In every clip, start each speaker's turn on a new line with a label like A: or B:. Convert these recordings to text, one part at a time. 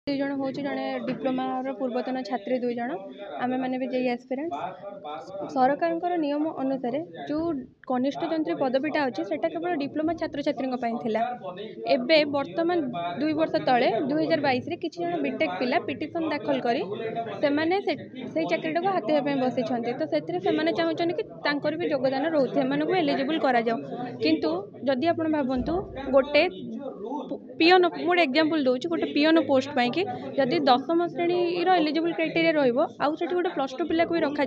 A: दुई जन हूँ जड़े डिप्लोमार पूर्वतन छात्री दुई जन आम मैंने भी जेई एस्पिरेंट्स सरकार नियम अनुसार जो कनिष्ठ जंत्री पदवीटा अच्छी से केवल डिप्लोमा छात्र छात्री एबे वर्तमान 2 वर्ष तले 2022 किसी जन बीटेक पिला पिटिशन दाखल करी से चाकरी को हाथी बसी तो से चाहते कि भी योगदान रोचे एम एलिजिबल करा किंतु जदि आप भावतु गोटे पियन मोटे एग्जांपल दूसरी गोटे पियन पोस्ट पाई कि जदि 10वीं श्रेणी एलिजिबल क्राइटेरिया रोसे गोटे +2 पिला को भी रखा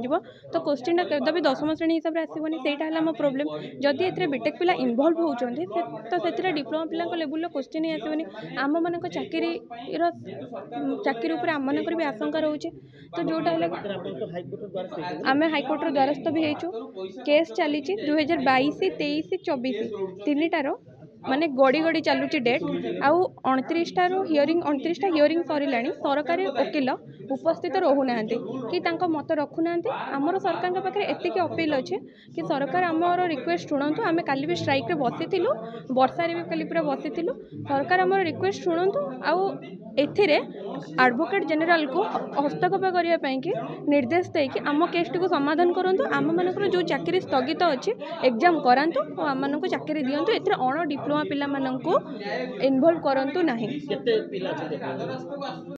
A: तो क्वेश्चन कभी 10वीं श्रेणी हिसाब से आसबनी से प्रोब्लेम जदि ए बीटेक पिला इनवल्व होती तो से डिप्लोमा पिला लेवल क्वेश्चन ही आसबनी आम मान चाकरी आम मानक भी आशंका रोचे तो जोटा आम हाइकोर्टर द्वारस्थ भी होचु केस चली 2022 23 24 तीन माने गड़ी गड़ी चलुची डेट आउ 29 हियरिंग 29 हियरिंग सरला सरकारी वकिल उपस्थित रोना कि मत रखुना आमर सरकार पाखे एतिक अपील अच्छे कि सरकार आमर रिक्वेस्ट शुणु आम काली भी स्ट्राइक रे बसी वर्षारे भी काली पूरा बसी सरकार आमर रिक्वेस्ट शुणु आउ एथिरे एडवोकेट जनरल को हस्तक्षेप करने कि निर्देश देकि आम केस टी समाधान करूँ आम मानक जो चाकरी स्थगित अच्छी एग्जाम करातु और आम मानक चाकरी दिंतु ए अण डिप्लोमा पिला इनवल्व करूँ ना।